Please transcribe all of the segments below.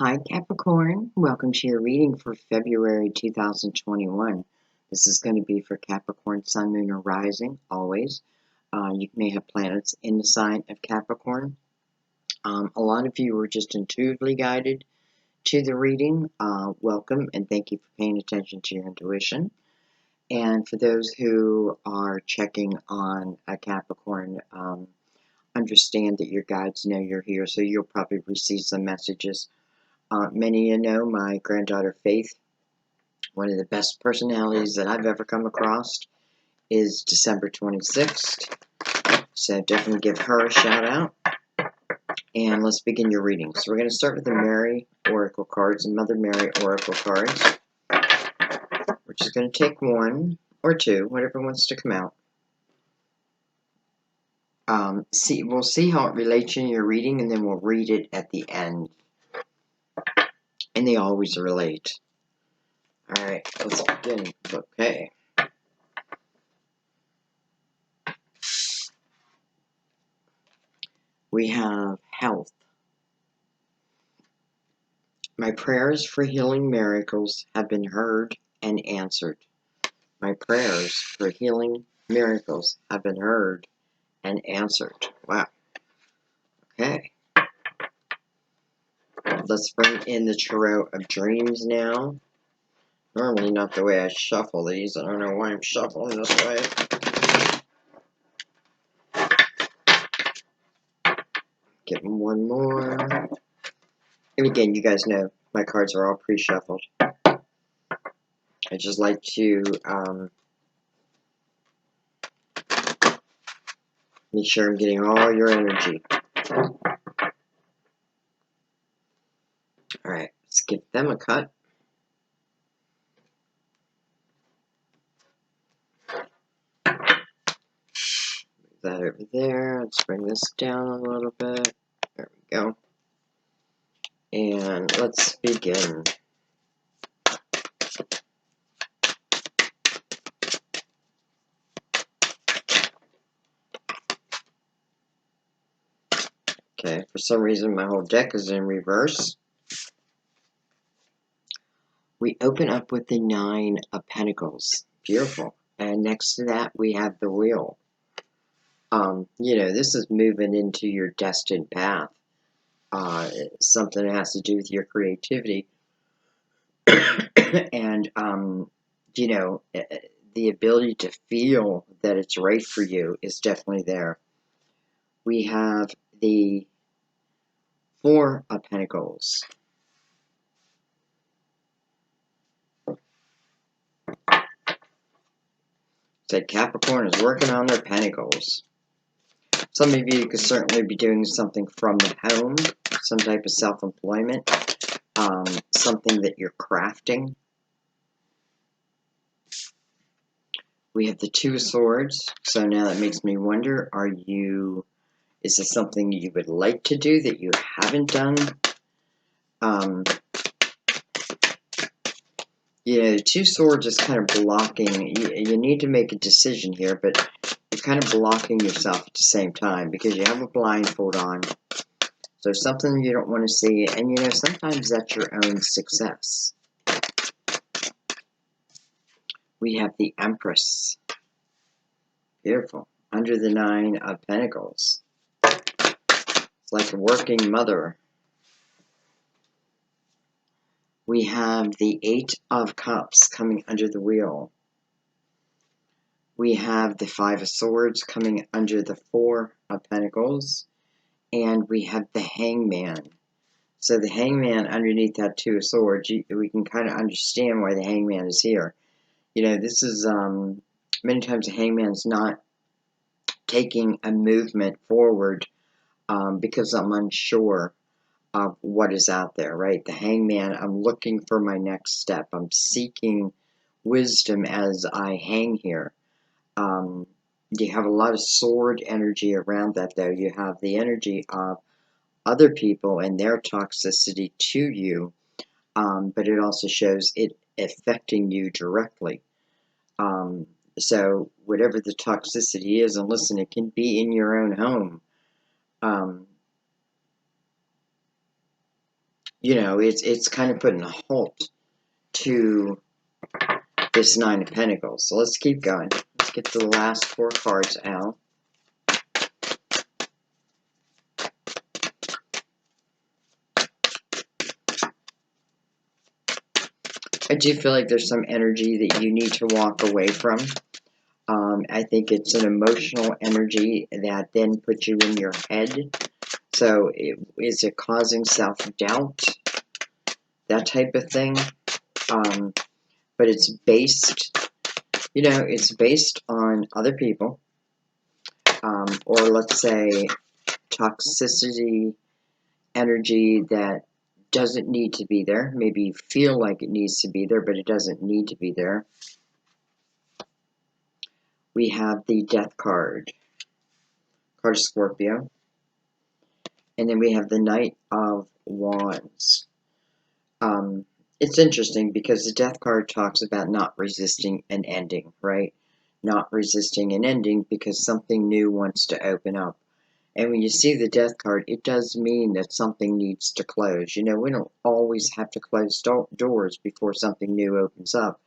Hi Capricorn, welcome to your reading for February 2021. This is going to be for Capricorn, Sun, Moon, or Rising, always. You may have planets in the sign of Capricorn. A lot of you were just intuitively guided to the reading. Welcome and thank you for paying attention to your intuition. And for those who are checking on a Capricorn, understand that your guides know you're here, so you'll probably receive some messages. Many of you know my granddaughter Faith, one of the best personalities that I've ever come across, is December 26th. So definitely give her a shout out. And let's begin your reading. So we're going to start with the Mary Oracle cards and Mother Mary Oracle cards. We're just going to take one or two, whatever wants to come out. We'll see how it relates in your reading, and then we'll read it at the end. And they always relate. Alright, let's begin. Okay. We have health. My prayers for healing miracles have been heard and answered. My prayers for healing miracles have been heard and answered. Wow. Okay. Let's bring in the Tarot of Dreams now. Normally not the way I shuffle these. I don't know why I'm shuffling this way. Give them one more. And again, you guys know my cards are all pre-shuffled. I just like to make sure I'm getting all your energy. Alright, let's give them a cut. That over there. Let's bring this down a little bit. There we go. And let's begin. Okay, for some reason my whole deck is in reverse. We open up with the Nine of Pentacles. Beautiful. And next to that we have the Wheel. You know, this is moving into your destined path. Something that has to do with your creativity. And, you know, the ability to feel that it's right for you is definitely there. We have the Four of Pentacles. Said Capricorn is working on their pentacles. Some of you could certainly be doing something from the home, some type of self-employment, something that you're crafting. We have the Two of Swords, so now that makes me wonder, is this something you would like to do that you haven't done? You know, the Two Swords is kind of blocking, you need to make a decision here, but you're kind of blocking yourself at the same time because you have a blindfold on. So something you don't want to see, and you know, sometimes that's your own success. We have the Empress. Beautiful. Under the Nine of Pentacles. It's like a working mother. We have the Eight of Cups coming under the Wheel. We have the Five of Swords coming under the Four of Pentacles. And we have the Hangman. So the Hangman underneath that Two of Swords, we can kind of understand why the Hangman is here. You know, this is, many times the Hangman's not taking a movement forward because I'm unsure of what is out there, right? The Hangman, I'm looking for my next step. I'm seeking wisdom as I hang here. You have a lot of sword energy around that, though. You have the energy of other people and their toxicity to you, but it also shows it affecting you directly. So whatever the toxicity is, and listen, it can be in your own home. you know, it's kind of putting a halt to this Nine of Pentacles. So let's keep going. Let's get the last 4 cards out. I do feel like there's some energy that you need to walk away from. I think it's an emotional energy that then puts you in your head. So is it causing self-doubt? That type of thing. But it's based, you know, it's based on other people. Or let's say toxicity, energy that doesn't need to be there. Maybe you feel like it needs to be there, but it doesn't need to be there. We have the Death card of Scorpio. And then we have the Knight of Wands. It's interesting because the Death card talks about not resisting an ending, right? Not resisting an ending because something new wants to open up. And when you see the Death card, it does mean that something needs to close. You know, we don't always have to close doors before something new opens up.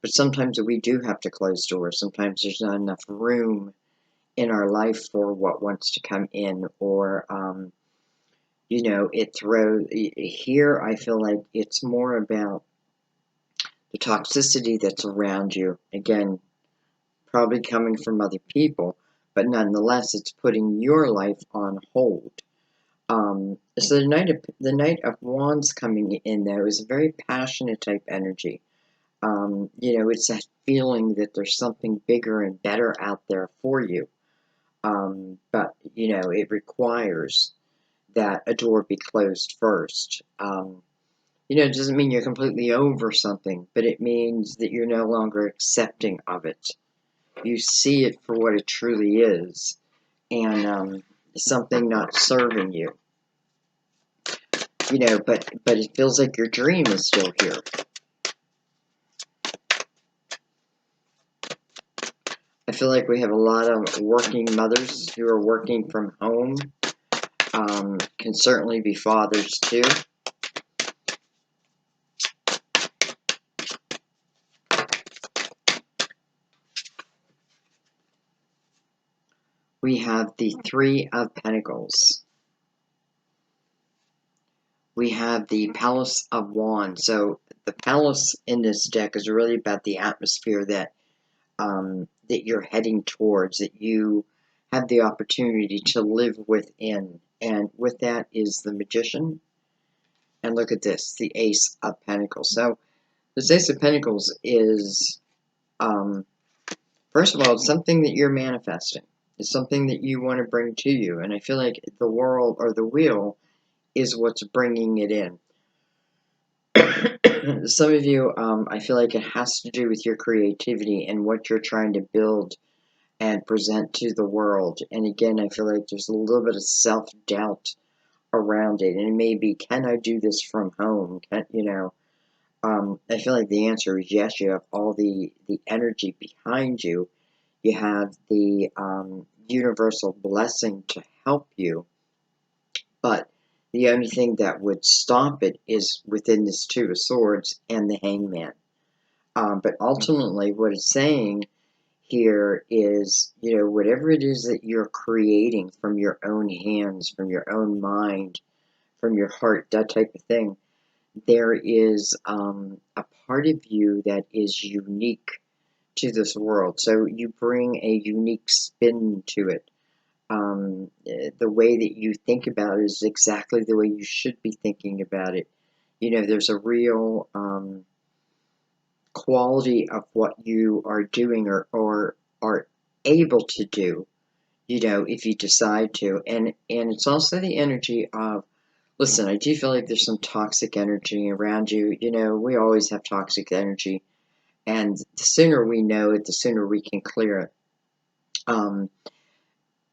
But sometimes we do have to close doors. Sometimes there's not enough room in our life for what wants to come in, or you know, it throws. Here I feel like it's more about the toxicity that's around you. Again, probably coming from other people, but nonetheless, it's putting your life on hold. So the Knight of Wands coming in though is a very passionate type energy. You know, it's that feeling that there's something bigger and better out there for you. But you know, it requires that a door be closed first. You know, it doesn't mean you're completely over something, but it means that you're no longer accepting of it. You see it for what it truly is, and something not serving you. You know, but it feels like your dream is still here. I feel like we have a lot of working mothers who are working from home. Can certainly be fathers too. We have the Three of Pentacles. We have the Palace of Wands. So the Palace in this deck is really about the atmosphere that that you're heading towards, that you have the opportunity to live within. And with that is the Magician. And look at this, the Ace of Pentacles. So this Ace of Pentacles is, first of all, it's something that you're manifesting. It's something that you want to bring to you. And I feel like the world, or the wheel, is what's bringing it in. Some of you, I feel like it has to do with your creativity and what you're trying to build and present to the world. And again, I feel like there's a little bit of self-doubt around it. And it may be, can I do this from home? You know, I feel like the answer is yes. You have all the energy behind you. You have the universal blessing to help you. But the only thing that would stop it is within this Two of Swords and the Hangman. But ultimately, what it's saying here is, you know, whatever it is that you're creating from your own hands, from your own mind, from your heart, that type of thing, there is a part of you that is unique to this world. So you bring a unique spin to it. The way that you think about it is exactly the way you should be thinking about it. You know, there's a real quality of what you are doing, or are able to do, you know, if you decide to. And it's also the energy of, listen, I do feel like there's some toxic energy around you. You know, we always have toxic energy, and the sooner we know it, the sooner we can clear it.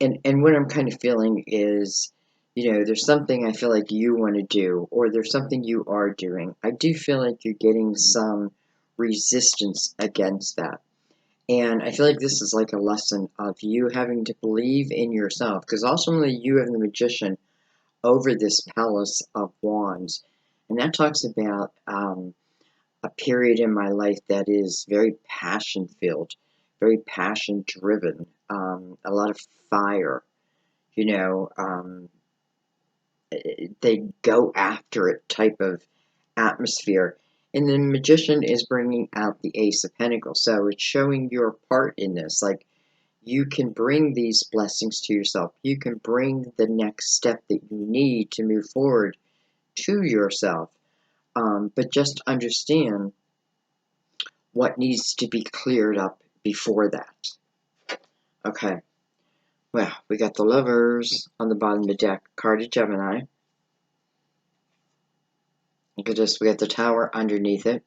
And what I'm kind of feeling is, you know, there's something I feel like you want to do, or there's something you are doing. I do feel like you're getting some resistance against that. And I feel like this is like a lesson of you having to believe in yourself, because ultimately you have the Magician over this Palace of Wands. And that talks about a period in my life that is very passion-filled, very passion-driven, a lot of fire, you know, they go after it type of atmosphere. And the Magician is bringing out the Ace of Pentacles. So it's showing your part in this. Like, you can bring these blessings to yourself. You can bring the next step that you need to move forward to yourself. But just understand what needs to be cleared up before that. Okay. Well, we got the Lovers on the bottom of the deck. Card of Gemini. Look at this. We got the Tower underneath it.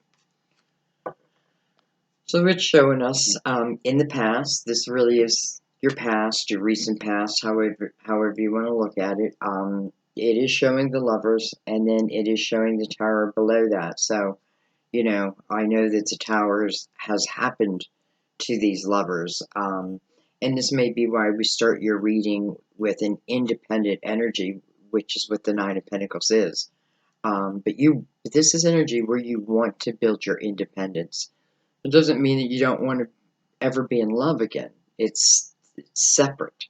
So it's showing us in the past. This really is your past, your recent past, however you want to look at it. It is showing the Lovers, and then it is showing the Tower below that. So, you know, I know that the Towers has happened to these Lovers. And this may be why we start your reading with an independent energy, which is what the Nine of Pentacles is. But this is energy where you want to build your independence. It doesn't mean that you don't want to ever be in love again. It's separate.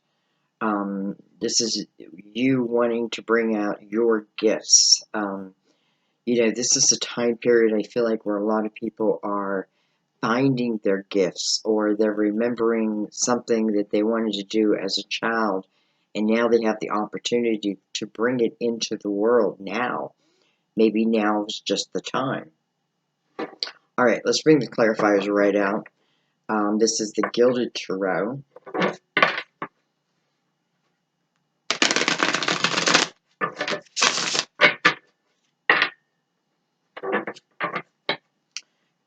This is you wanting to bring out your gifts. You know, this is a time period I feel like where a lot of people are finding their gifts, or they're remembering something that they wanted to do as a child, and now they have the opportunity to bring it into the world now. Maybe now is just the time. All right, let's bring the clarifiers right out. This is the Gilded Tarot.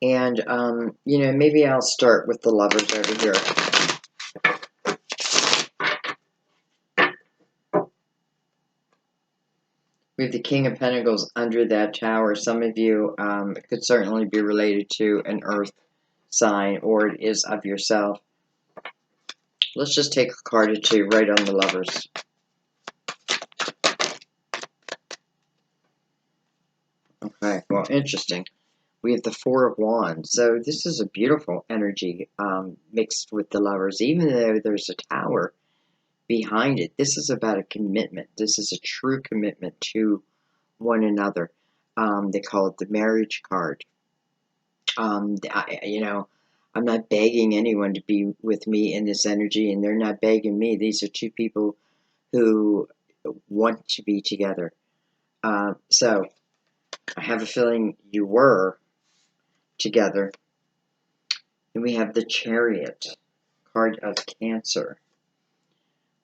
And, you know, maybe I'll start with the Lovers over here. We have the King of Pentacles under that Tower. Some of you, it could certainly be related to an Earth sign, or it is of yourself. Let's just take a card or two right on the Lovers. Okay, well, interesting. We have the Four of Wands. So this is a beautiful energy mixed with the Lovers. Even though there's a Tower behind it, this is about a commitment. This is a true commitment to one another. They call it the marriage card. You know, I'm not begging anyone to be with me in this energy, and they're not begging me. These are two people who want to be together. So I have a feeling you were together. And we have the Chariot, card of Cancer.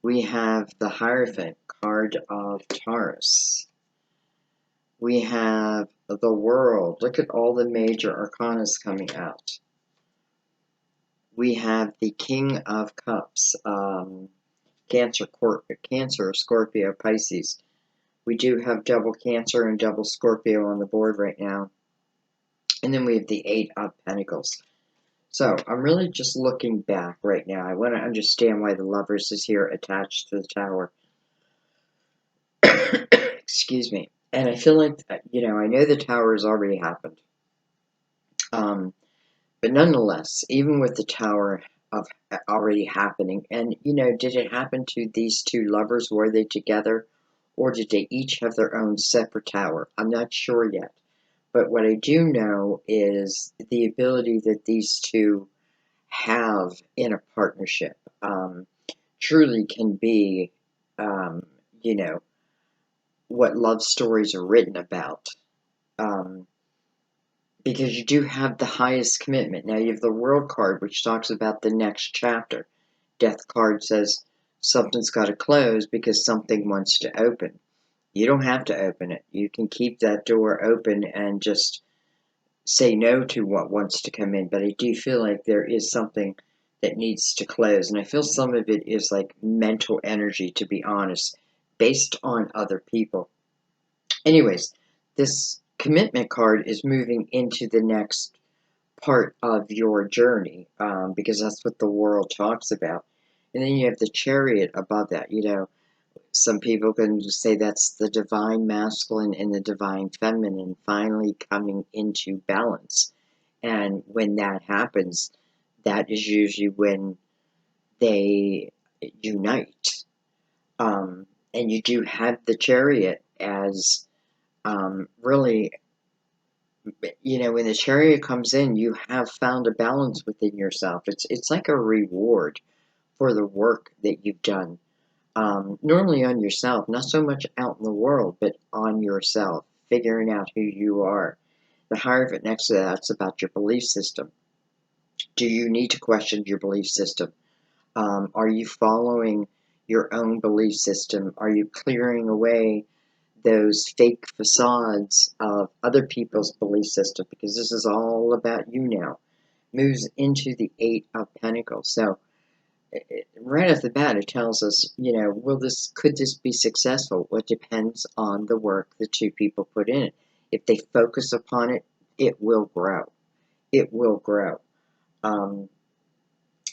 We have the Hierophant, card of Taurus. We have the World. Look at all the major arcanas coming out. We have the King of Cups, Cancer, Scorpio, Pisces. We do have double Cancer and double Scorpio on the board right now. And then we have the Eight of Pentacles. So I'm really just looking back right now. I want to understand why the Lovers is here attached to the Tower. Excuse me. And I feel like, you know, I know the Tower has already happened. But nonetheless, even with the Tower of already happening, and, you know, did it happen to these two Lovers? Were they together? Or did they each have their own separate tower? I'm not sure yet. But what I do know is the ability that these two have in a partnership truly can be, you know, what love stories are written about. Because you do have the highest commitment. Now you have the World card, which talks about the next chapter. Death card says something's got to close because something wants to open. You don't have to open it. You can keep that door open and just say no to what wants to come in. But I do feel like there is something that needs to close. And I feel some of it is like mental energy, to be honest, based on other people. Anyways, this commitment card is moving into the next part of your journey, because that's what the World talks about. And then you have the Chariot above that, you know, Some people can say that's the divine masculine and the divine feminine finally coming into balance. And when that happens, that is usually when they unite. And you do have the Chariot as really, when the Chariot comes in, you have found a balance within yourself. It's like a reward for the work that you've done. Normally on yourself, not so much out in the world, but on yourself, figuring out who you are. The Hierophant next to that's about your belief system. Do you need to question your belief system? Are you following your own belief system? Are you clearing away those fake facades of other people's belief system? Because this is all about you now. Moves into the Eight of Pentacles. So right off the bat, it tells us, could this be successful? Well, it depends on the work the two people put in it. If they focus upon it, it will grow. It will grow. And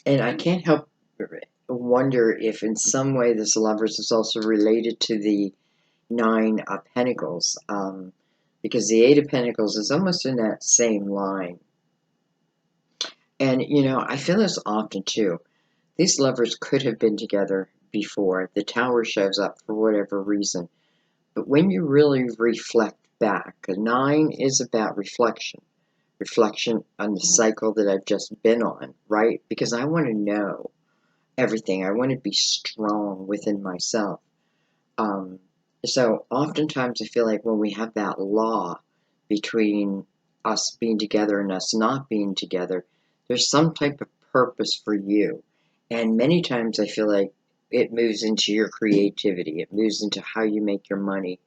I can't help wonder if in some way this Lovers is also related to the Nine of Pentacles, because the Eight of Pentacles is almost in that same line. And, I feel this often too. These lovers could have been together before. The Tower shows up for whatever reason. But when you really reflect back, a 9 is about reflection. Reflection on the cycle that I've just been on, right? Because I want to know everything. I want to be strong within myself. So oftentimes I feel like when we have that law between us being together and us not being together, there's some type of purpose for you. And many times I feel like it moves into your creativity. It moves into how you make your money,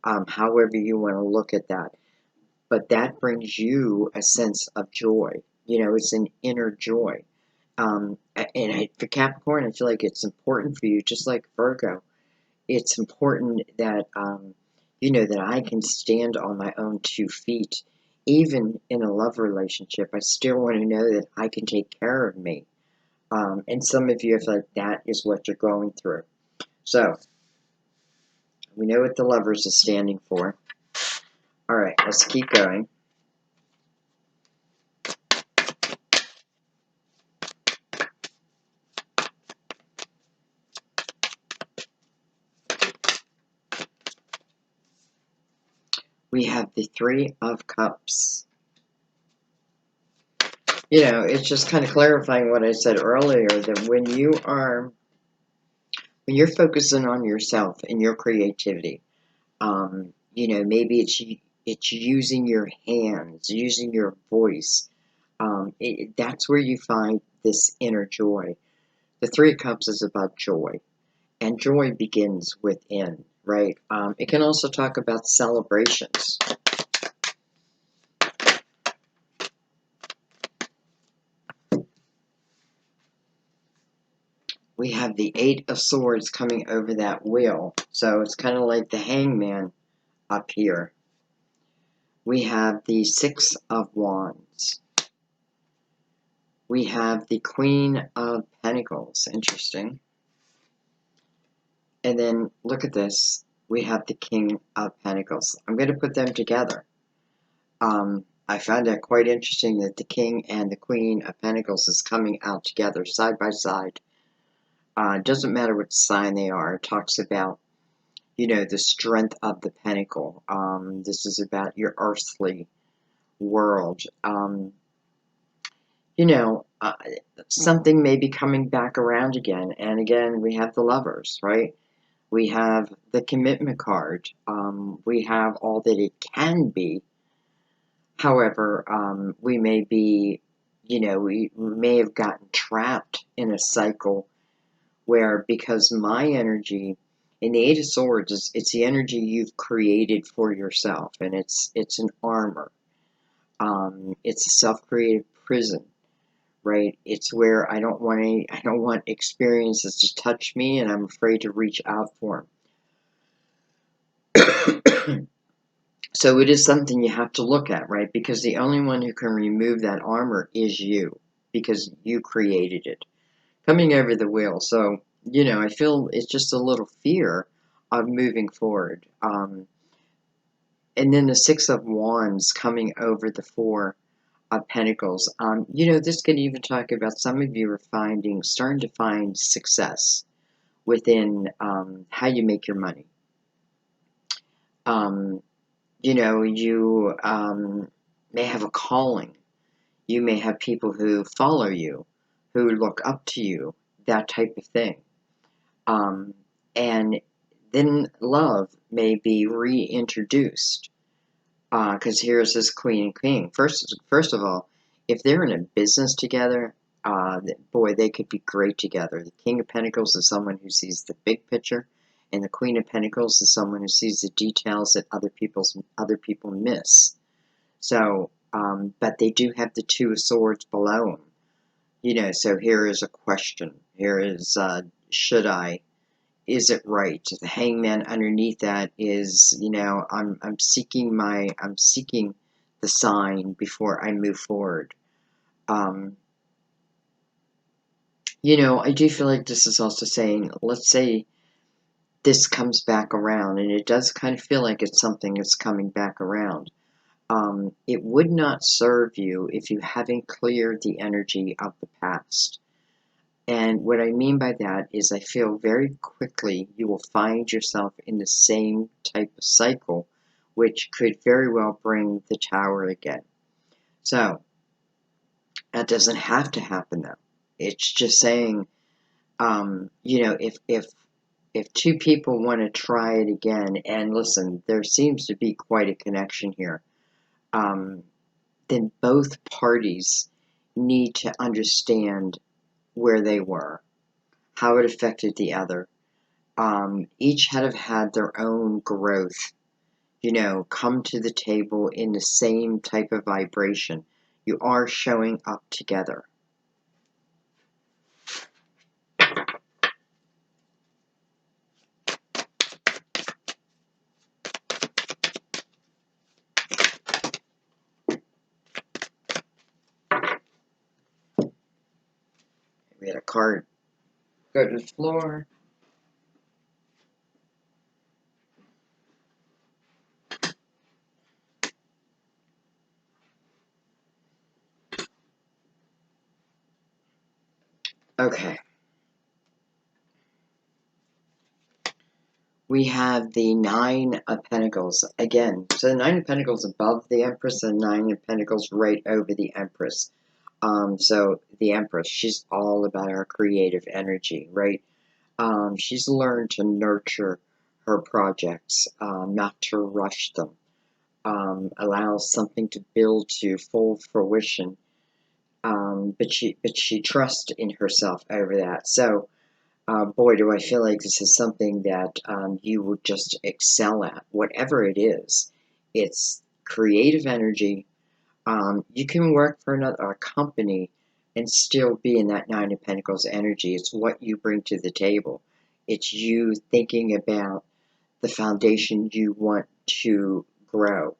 however you want to look at that. But that brings you a sense of joy. It's an inner joy. For Capricorn, I feel like it's important for you, just like Virgo. It's important that, that I can stand on my own 2 feet. Even in a love relationship, I still want to know that I can take care of me. And some of you, I feel like that is what you're going through. So, we know what the Lovers is standing for. All right, let's keep going. We have the Three of Cups. It's just kind of clarifying what I said earlier, that when you're focusing on yourself and your creativity, maybe it's using your hands, using your voice. That's where you find this inner joy. The Three of Cups is about joy, and joy begins within, right? It can also talk about celebrations. We have the Eight of Swords coming over that wheel, so it's kind of like the Hangman up here. We have the Six of Wands. We have the Queen of Pentacles. Interesting. And then, look at this. We have the King of Pentacles. I'm going to put them together. I found that quite interesting that the King and the Queen of Pentacles is coming out together, side by side. It doesn't matter what sign they are. It talks about, the strength of the pentacle. This is about your earthly world. Something may be coming back around again. And again, we have the Lovers, right? We have the Commitment card. We have all that it can be. However, we may be, we may have gotten trapped in a cycle where, because my energy in the Eight of Swords, it's the energy you've created for yourself, and it's an armor. It's a self-created prison, right? It's where I don't want experiences to touch me, and I'm afraid to reach out for them. So it is something you have to look at, right? Because the only one who can remove that armor is you, because you created it. Coming over the wheel, so you know, I feel it's just a little fear of moving forward. And then the Six of Wands coming over the Four of Pentacles. You know, this could even talk about some of you are starting to find success within how you make your money. You know, you may have a calling. You may have people who follow you, who look up to you, that type of thing. And then love may be reintroduced. Because here's this Queen and King. First of all, if they're in a business together, boy, they could be great together. The King of Pentacles is someone who sees the big picture, and the Queen of Pentacles is someone who sees the details that other people miss. So, but they do have the Two of Swords below them. You know, so here is a question. Here is, should I? Is it right? The Hangman underneath that is, you know, I'm seeking the sign before I move forward. You know, I do feel like this is also saying, let's say this comes back around, and it does kind of feel like it's something that's coming back around. It would not serve you if you haven't cleared the energy of the past. And what I mean by that is I feel very quickly you will find yourself in the same type of cycle, which could very well bring the Tower again. So, that doesn't have to happen though. It's just saying, you know, if two people want to try it again, and listen, there seems to be quite a connection here, then both parties need to understand where they were, how it affected the other. Each have had their own growth, you know, come to the table in the same type of vibration. You are showing up together. We had a card go to the floor. Okay. We have the Nine of Pentacles again. So the Nine of Pentacles above the Empress, and Nine of Pentacles right over the Empress. So the Empress, she's all about our creative energy, right? She's learned to nurture her projects, not to rush them. Allows something to build to full fruition. But she trusts in herself over that. So, boy, do I feel like this is something that you would just excel at, whatever it is. It's creative energy. You can work for a company and still be in that Nine of Pentacles energy. It's what you bring to the table. It's you thinking about the foundation you want to grow.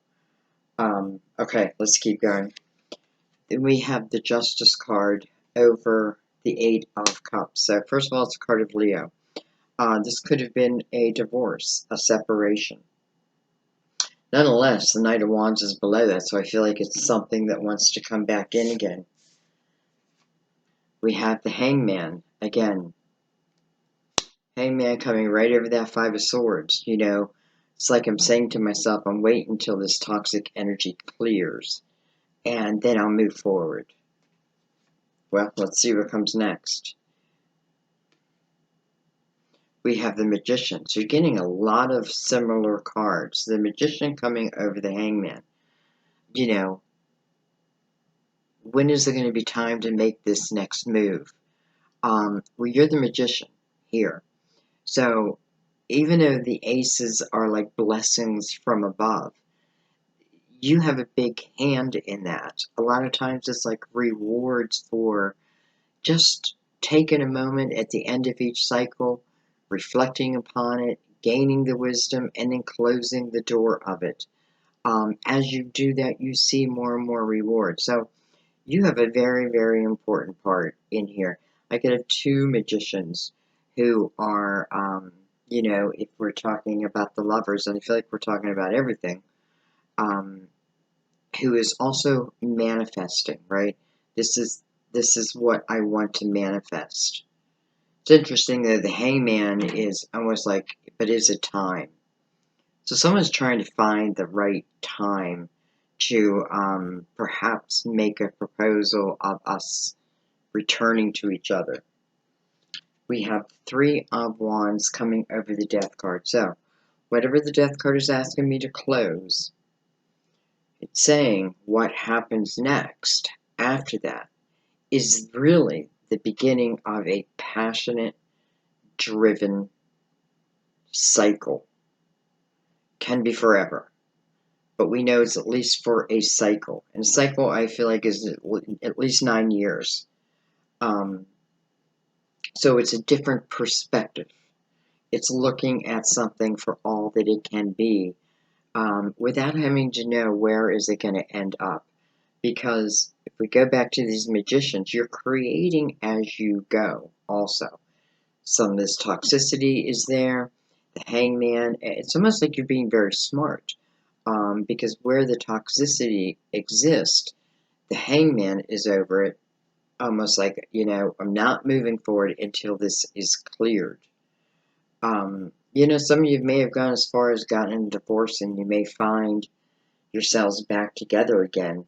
Okay, let's keep going. Then we have the Justice card over the Eight of Cups. So first of all, it's a card of Leo. This could have been a divorce, a separation. Nonetheless, the Knight of Wands is below that, so I feel like it's something that wants to come back in again. We have the Hangman again. Hangman coming right over that Five of Swords. You know, it's like I'm saying to myself, I'm waiting until this toxic energy clears, and then I'll move forward. Well, let's see what comes next. We have the Magician. So you're getting a lot of similar cards. The Magician coming over the Hangman. You know, when is there going to be time to make this next move? Well, you're the Magician here. So even though the aces are like blessings from above, you have a big hand in that. A lot of times it's like rewards for just taking a moment at the end of each cycle, reflecting upon it, gaining the wisdom, and then closing the door of it. As you do that, you see more and more reward. So you have a very, very important part in here. I could have two magicians who are, you know, if we're talking about the Lovers, and I feel like we're talking about everything, who is also manifesting, right? This is what I want to manifest. It's interesting that the Hangman is almost like, but is it time? So someone's trying to find the right time to perhaps make a proposal of us returning to each other. We have Three of Wands coming over the Death card. So whatever the Death card is asking me to close, it's saying what happens next after that is really the beginning of a passionate, driven cycle. Can be forever, but we know it's at least for a cycle. And a cycle, I feel like, is at least 9 years. So it's a different perspective. It's looking at something for all that it can be, without having to know where is it going to end up. Because if we go back to these magicians, you're creating as you go also. Some of this toxicity is there. The Hangman, it's almost like you're being very smart. Because where the toxicity exists, the Hangman is over it. Almost like, you know, I'm not moving forward until this is cleared. You know, some of you may have gone as far as gotten a divorce, and you may find yourselves back together again.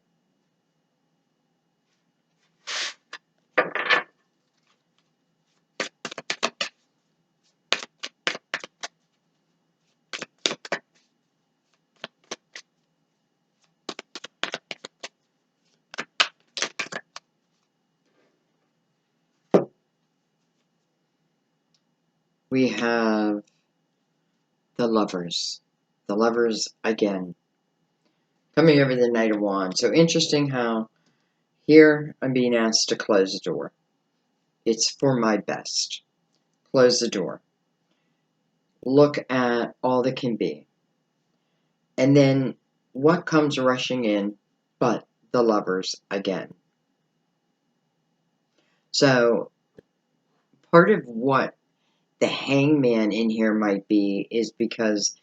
We have the Lovers. The Lovers again. Coming over the Knight of Wands. So interesting how here I'm being asked to close the door. It's for my best. Close the door. Look at all that can be. And then what comes rushing in but the Lovers again. So part of what the Hangman in here might be is because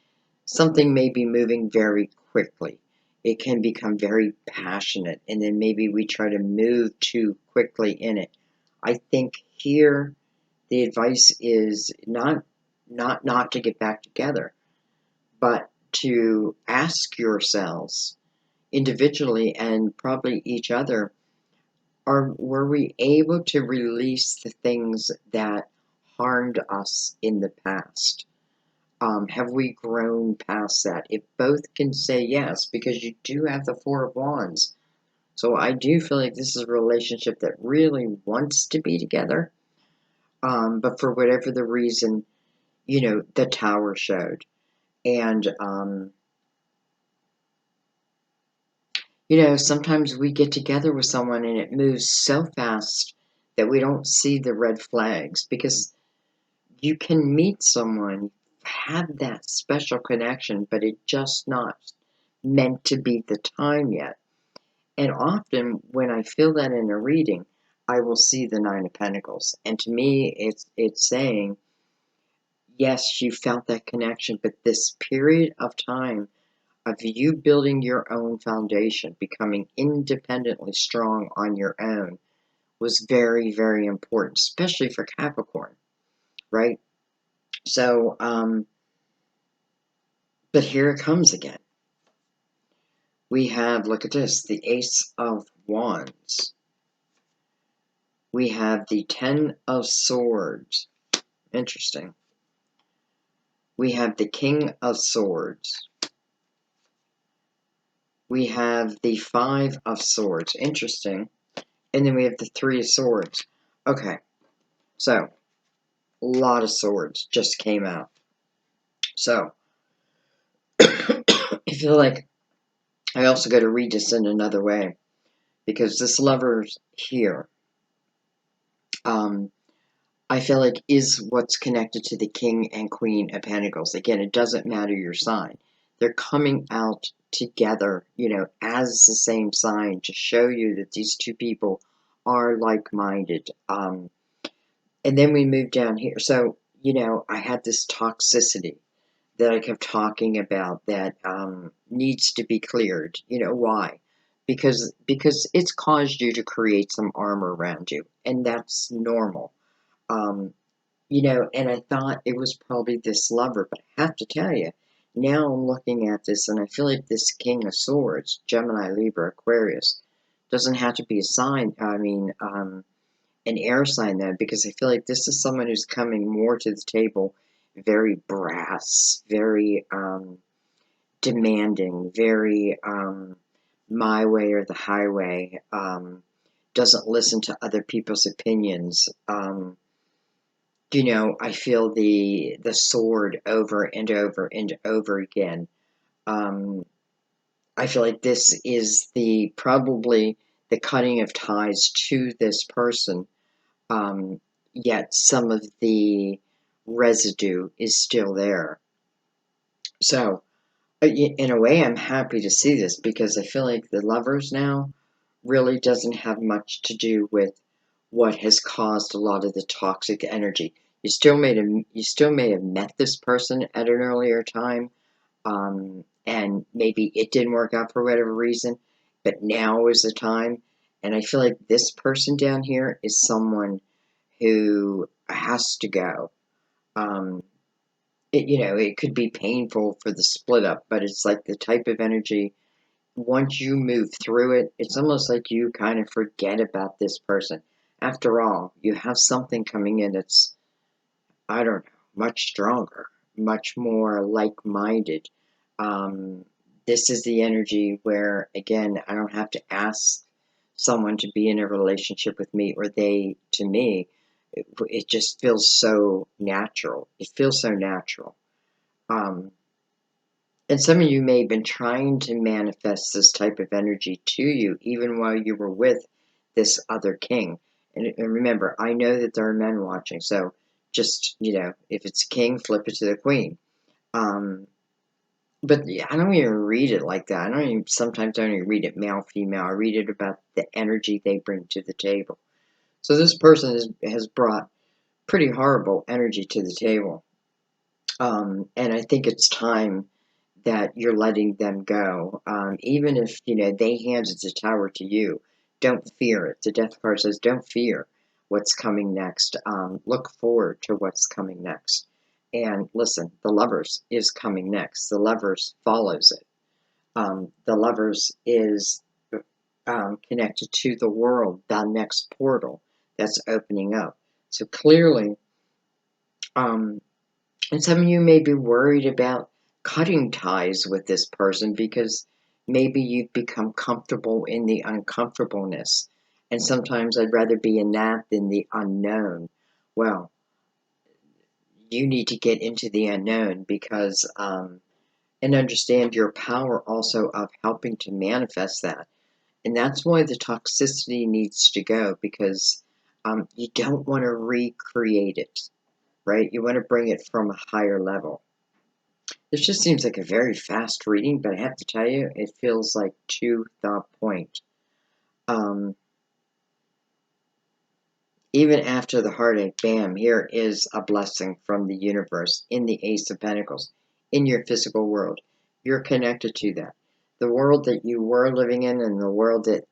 something may be moving very quickly. It can become very passionate, and then maybe we try to move too quickly in it. I think here the advice is not to get back together, but to ask yourselves individually and probably each other, were we able to release the things that harmed us in the past? Have we grown past that? If both can say yes, because you do have the Four of Wands. So I do feel like this is a relationship that really wants to be together. But for whatever the reason, you know, the Tower showed. And, you know, sometimes we get together with someone and it moves so fast that we don't see the red flags, because you can meet someone, have that special connection, but it's just not meant to be the time yet. And often when I feel that in a reading, I will see the Nine of Pentacles. And to me, it's saying, yes, you felt that connection, but this period of time of you building your own foundation, becoming independently strong on your own, was very, very important, especially for Capricorn, right? So, but here it comes again. We have, look at this, the Ace of Wands. We have the Ten of Swords. Interesting. We have the King of Swords. We have the Five of Swords. Interesting. And then we have the Three of Swords. Okay. So, a lot of swords just came out. So, I feel like I also got to read this in another way, because this Lover's here, I feel like is what's connected to the King and Queen of Pentacles. Again, it doesn't matter your sign. They're coming out together, you know, as the same sign to show you that these two people are like-minded. And then we move down here. So, you know, I had this toxicity that I kept talking about that needs to be cleared. You know why? Because it's caused you to create some armor around you, and that's normal. Um, you know, and I thought it was probably this lover, but I have to tell you, now I'm looking at this, and I feel like this King of Swords, Gemini, Libra, Aquarius, doesn't have to be a sign. I mean, an air sign though, because I feel like this is someone who's coming more to the table, very brass, very demanding, very my way or the highway, doesn't listen to other people's opinions. You know, I feel the sword over and over and over again. Um, I feel like this is the probably the cutting of ties to this person, um, yet some of the residue is still there. So, in a way, I'm happy to see this because I feel like the lovers now really doesn't have much to do with what has caused a lot of the toxic energy. You still may have met this person at an earlier time, and maybe it didn't work out for whatever reason, but now is the time. And I feel like this person down here is someone who has to go. Um, you know, it could be painful for the split up, but it's like the type of energy, once you move through it, it's almost like you kind of forget about this person. After all, you have something coming in that's, I don't know, much stronger, much more like minded. Um, this is the energy where, again, I don't have to ask someone to be in a relationship with me or they to me. It just feels so natural. It feels so natural. Um, and some of you may have been trying to manifest this type of energy to you even while you were with this other king. And remember, I know that there are men watching, so just, you know, if it's king, flip it to the queen. Um, but yeah, I don't even read it like that. Sometimes I don't even read it male, female. I read it about the energy they bring to the table. So this person has brought pretty horrible energy to the table. And I think it's time that you're letting them go. Even if, you know, they handed the tower to you, don't fear it. The death card says, don't fear what's coming next. Look forward to what's coming next. And listen, the lovers is coming next. The lovers follows it. The lovers is connected to the world, the next portal that's opening up. So clearly, um, and some of you may be worried about cutting ties with this person because maybe you've become comfortable in the uncomfortableness. And sometimes I'd rather be in that than the unknown. Well, you need to get into the unknown because, and understand your power also of helping to manifest that. And that's why the toxicity needs to go because you don't want to recreate it, right? You want to bring it from a higher level. This just seems like a very fast reading, but I have to tell you, it feels like to the point. Um, Even after the heartache, bam, here is a blessing from the universe in the Ace of Pentacles, in your physical world. You're connected to that. The world that you were living in and the world that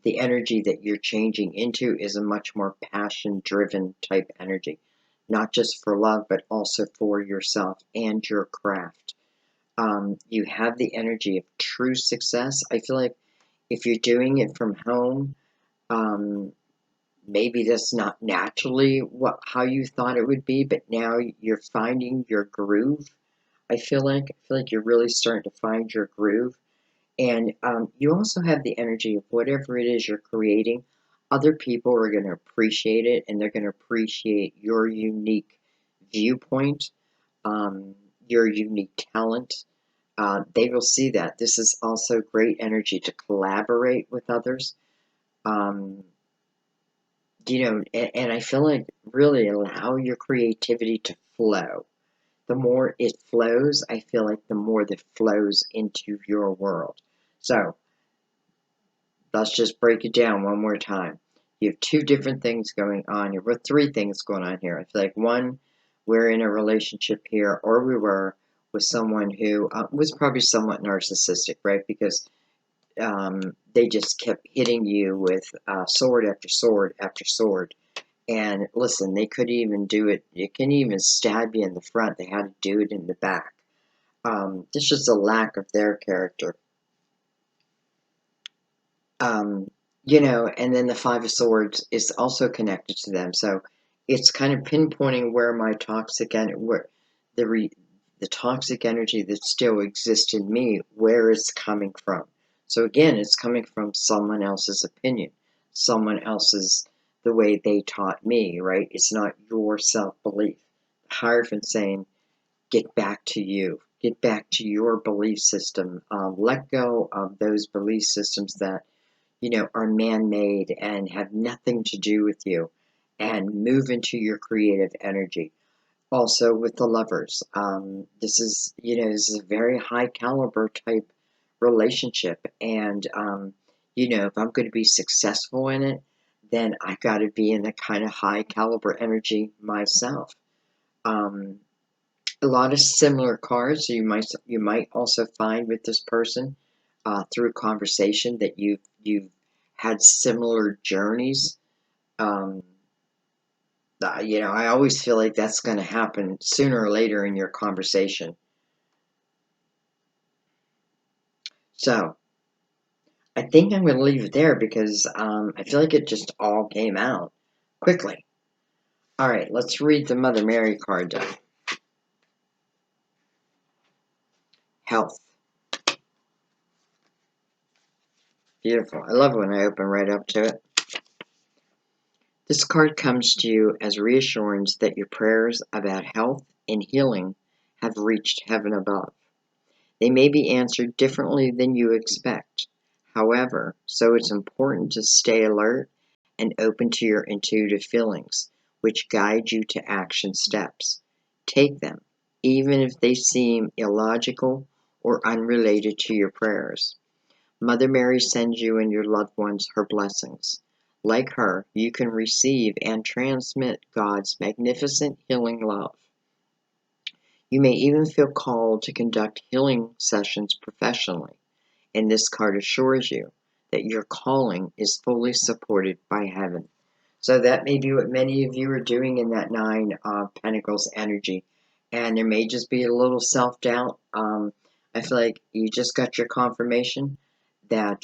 the energy that you're changing into is a much more passion-driven type energy. Not just for love, but also for yourself and your craft. You have the energy of true success. I feel like if you're doing it from home, um, maybe that's not naturally how you thought it would be, but now you're finding your groove. I feel like you're really starting to find your groove, and you also have the energy of whatever it is you're creating. Other people are going to appreciate it, and they're going to appreciate your unique viewpoint, um, your unique talent. They will see that. This is also great energy to collaborate with others. Um, you know, and I feel like really allow your creativity to flow. The more it flows, I feel like the more that flows into your world. So let's just break it down one more time. You have two different things going on here. Well, three things going on here. I feel like one, we're in a relationship here, or we were with someone who was probably somewhat narcissistic, right? Because they just kept hitting you with sword after sword after sword. And listen, they could even do it. You can even stab you in the front. They had to do it in the back. This is a lack of their character. You know, and then the Five of Swords is also connected to them. So it's kind of pinpointing where my toxic and where the toxic energy that still exists in me, where it's coming from. So again, it's coming from someone else's opinion, someone else's the way they taught me, right? It's not your self-belief. Hierophant saying, get back to you. Get back to your belief system. Let go of those belief systems that are man-made and have nothing to do with you, and move into your creative energy. Also with the Lovers, this is, this is a very high caliber type relationship, and if I'm going to be successful in it, then I got to be in a kind of high caliber energy myself. A lot of similar cards you might also find with this person through conversation that you've had similar journeys. Um, I always feel like that's going to happen sooner or later in your conversation. So I think I'm going to leave it there because I feel like it just all came out quickly. All right, let's read the Mother Mary card down. Health. Beautiful. I love when I open right up to it. This card comes to you as reassurance that your prayers about health and healing have reached heaven above. They may be answered differently than you expect. However, so it's important to stay alert and open to your intuitive feelings, which guide you to action steps. Take them, even if they seem illogical or unrelated to your prayers. Mother Mary sends you and your loved ones her blessings. Like her, you can receive and transmit God's magnificent healing love. You may even feel called to conduct healing sessions professionally, and this card assures you that your calling is fully supported by heaven. So that may be what many of you are doing in that Nine of Pentacles energy, and there may just be a little self-doubt. I feel like you just got your confirmation that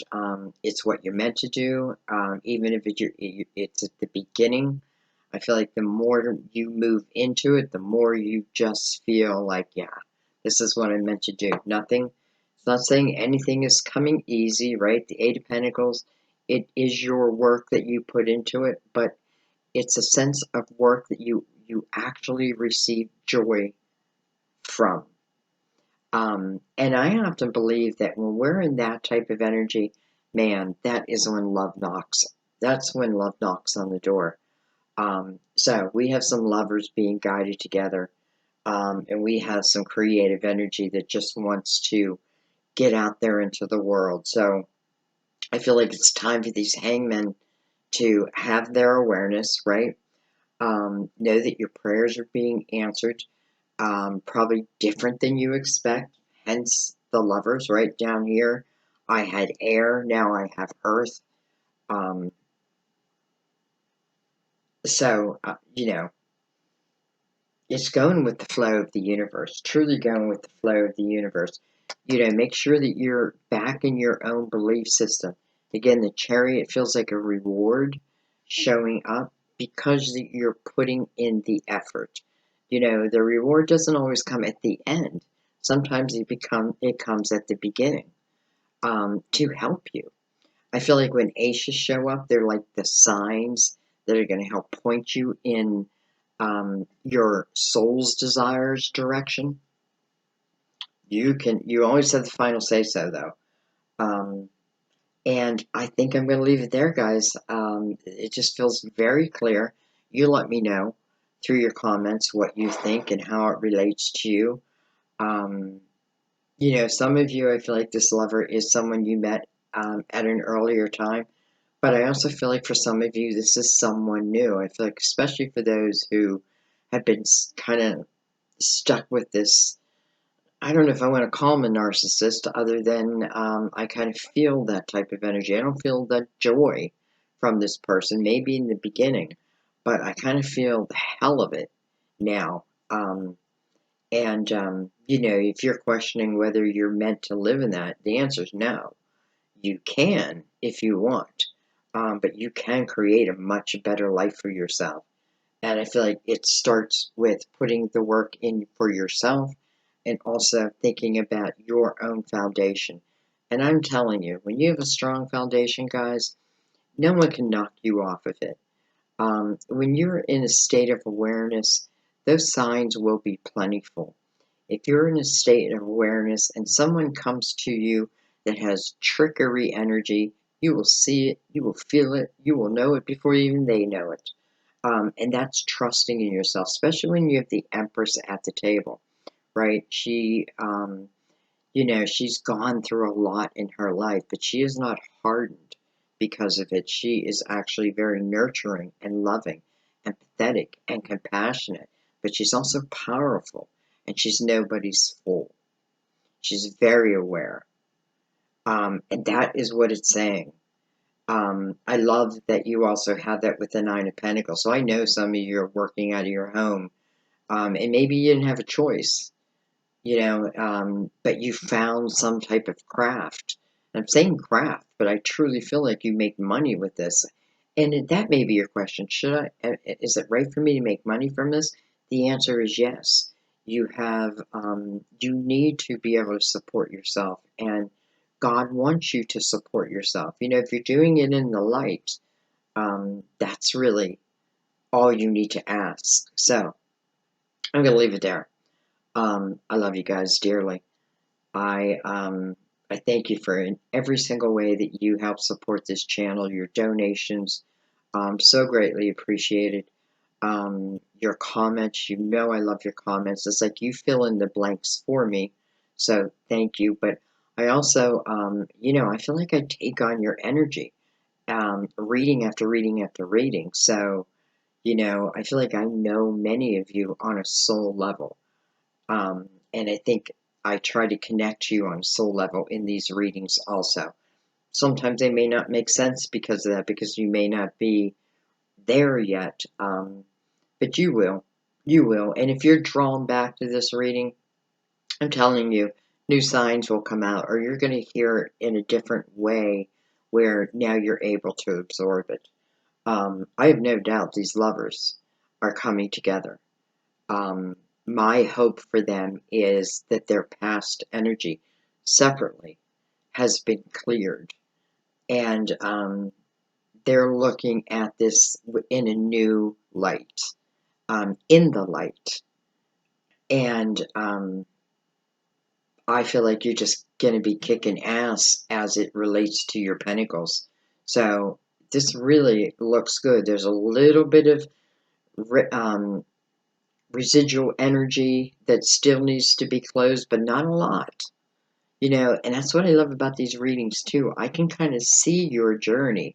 it's what you're meant to do, even if it's at the beginning. I feel like the more you move into it, the more you just feel like, yeah, this is what I'm meant to do. It's not saying anything is coming easy, right? The Eight of Pentacles, it is your work that you put into it, but it's a sense of work that you actually receive joy from. And I often believe that when we're in that type of energy, man, that is when love knocks. That's when love knocks on the door. So we have some lovers being guided together, and we have some creative energy that just wants to get out there into the world. So I feel like it's time for these hangmen to have their awareness, right? Know that your prayers are being answered, probably different than you expect, hence the lovers right down here. I had air, now I have earth. Um, so, it's going with the flow of the universe, truly going with the flow of the universe. Make sure that you're back in your own belief system. Again, the Chariot feels like a reward showing up because you're putting in the effort. The reward doesn't always come at the end. Sometimes it comes at the beginning to help you. I feel like when Aces show up, they're like the signs that are going to help point you in your soul's desires direction. You always have the final say so, though. And I think I'm going to leave it there, guys. It just feels very clear. You let me know through your comments what you think and how it relates to you. Some of you, I feel like this lover is someone you met at an earlier time, But I also feel like for some of you, this is someone new. I feel like, especially for those who have been kind of stuck with this. I don't know if I want to call him a narcissist, other than I kind of feel that type of energy. I don't feel that joy from this person, maybe in the beginning, but I kind of feel the hell of it now. You know, if you're questioning whether you're meant to live in that, the answer is no. You can if you want, but you can create a much better life for yourself. And I feel like it starts with putting the work in for yourself and also thinking about your own foundation. And I'm telling you, when you have a strong foundation, guys, no one can knock you off of it. When you're in a state of awareness, those signs will be plentiful. If you're in a state of awareness and someone comes to you that has trickery energy, you will see it, you will feel it, you will know it before even they know it. And that's trusting in yourself, especially when you have the Empress at the table, right? You know, she's gone through a lot in her life, but she is not hardened because of it. She is actually very nurturing and loving, empathetic and compassionate, but she's also powerful and she's nobody's fool. She's very aware. And that is what it's saying. I love that you also have that with the Nine of Pentacles. So I know some of you are working out of your home, and maybe you didn't have a choice, you know, but you found some type of craft. I'm saying craft, but I truly feel like you make money with this. And that may be your question. Is it right for me to make money from this? The answer is yes. You need to be able to support yourself, and God wants you to support yourself. You know, if you're doing it in the light, that's really all you need to ask. So I'm going to leave it there. I love you guys dearly. I thank you for in every single way that you help support this channel. Your donations, so greatly appreciated. Your comments, you know I love your comments. It's like you fill in the blanks for me, so thank you. But I also, you know, I feel like I take on your energy, reading after reading after reading. So, you know, I feel like I know many of you on a soul level. And I think I try to connect to you on a soul level in these readings also. Sometimes they may not make sense because of that, because you may not be there yet, but you will. You will. And if you're drawn back to this reading, I'm telling you, new signs will come out, or you're going to hear it in a different way where now you're able to absorb it. I have no doubt these lovers are coming together. Um, my hope for them is that their past energy separately has been cleared, and they're looking at this in a new light, in the light. And I feel like you're just going to be kicking ass as it relates to your pentacles. So this really looks good. There's a little bit of residual energy that still needs to be closed, but not a lot. You know, and that's what I love about these readings too. I can kind of see your journey.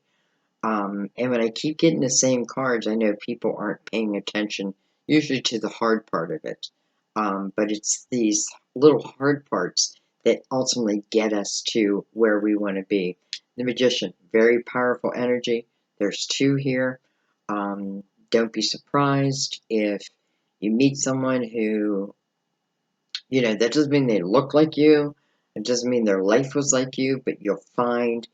And when I keep getting the same cards, I know people aren't paying attention usually to the hard part of it. But it's these little hard parts that ultimately get us to where we want to be. The Magician, very powerful energy. There's two here. Don't be surprised if you meet someone who, you know, that doesn't mean they look like you. It doesn't mean their life was like you, but you'll find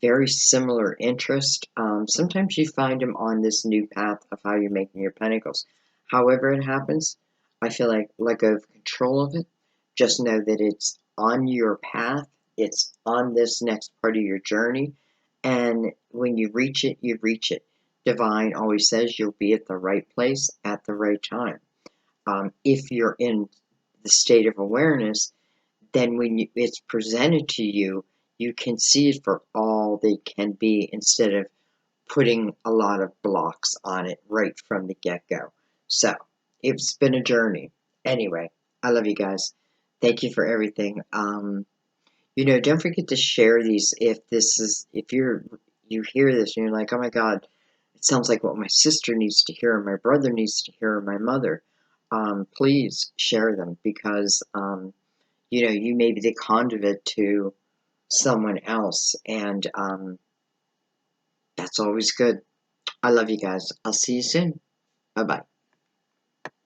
very similar interest. Sometimes you find them on this new path of how you're making your pentacles. However it happens, I feel like let go of control of it. Just know that it's on your path. It's on this next part of your journey. And when you reach it, you reach it. Divine always says you'll be at the right place at the right time. If you're in the state of awareness, then when it's presented to you, you can see it for all they can be instead of putting a lot of blocks on it right from the get-go. So, it's been a journey. Anyway, I love you guys. Thank you for everything. You know, don't forget to share these if you're, you hear this and you're like, oh my God, it sounds like what my sister needs to hear, or my brother needs to hear, or my mother, please share them, because, you may be the conduit to someone else, and that's always good. I love you guys. I'll see you soon. Bye bye.